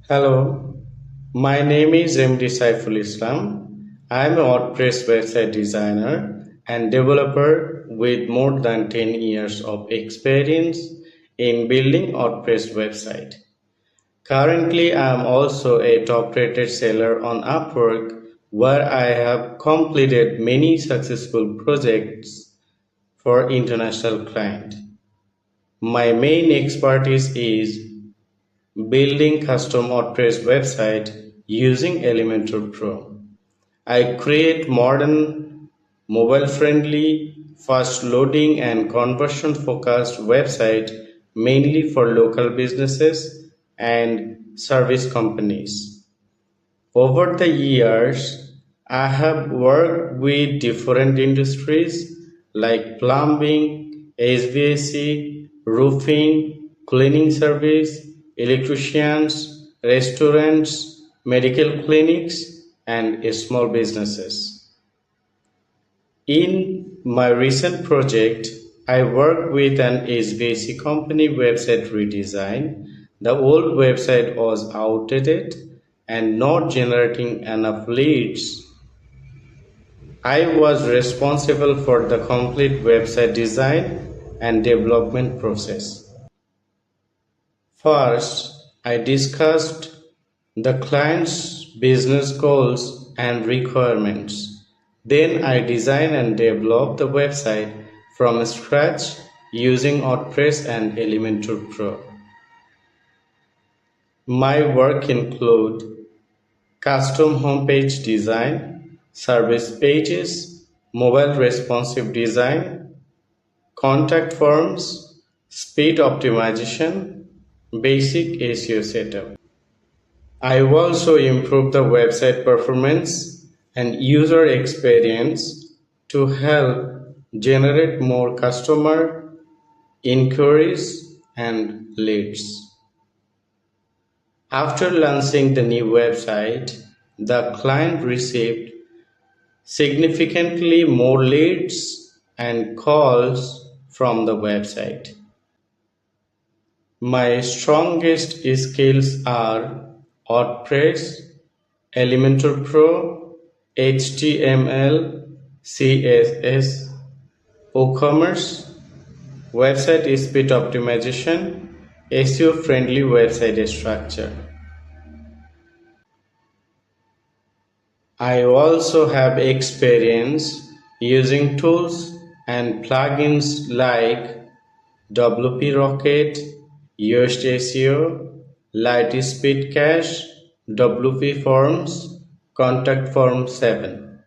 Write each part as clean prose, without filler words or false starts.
Hello, my name is MD Saiful Islam. I am a WordPress website designer and developer with more than 10 years of experience in building WordPress website. Currently, I am also a top-rated seller on Upwork where I have completed many successful projects for international clients. My main expertise is building custom WordPress website using Elementor Pro. I create modern, mobile-friendly, fast-loading and conversion-focused website mainly for local businesses and service companies. Over the years, I have worked with different industries like plumbing, HVAC, roofing, cleaning service, electricians, restaurants, medical clinics, and small businesses. In my recent project, I worked with an HVAC company website redesign. The old website was outdated and not generating enough leads. I was responsible for the complete website design and development process. First, I discussed the client's business goals and requirements. Then I design and develop the website from scratch using WordPress and Elementor Pro. My work include custom homepage design, service pages, mobile responsive design, contact forms, speed optimization, basic SEO setup. I also improve the website performance and user experience to help generate more customer inquiries and leads. After launching the new website, the client received significantly more leads and calls from the website. My strongest skills are WordPress, Elementor Pro, HTML, CSS, WooCommerce, website speed optimization, SEO-friendly website structure. I also have experience using tools and plugins like WP Rocket, Yoast SEO, Lightspeed Cache, WP Forms, Contact Form 7.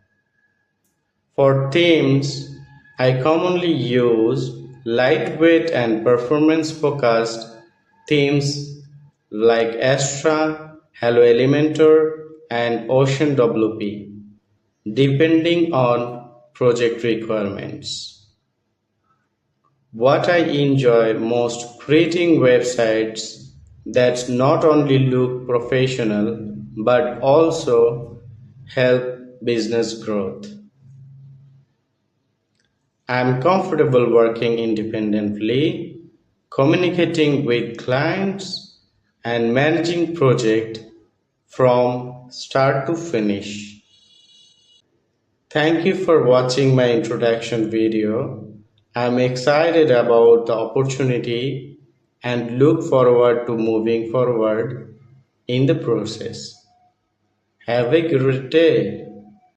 For themes, I commonly use lightweight and performance-focused themes like Astra, Hello Elementor, and Ocean WP, depending on project requirements. What I enjoy most creating websites that not only look professional but also help business growth. I am comfortable working independently, communicating with clients, and managing project from start to finish. Thank you for watching my introduction video. I'm excited about the opportunity and look forward to moving forward in the process. Have a great day.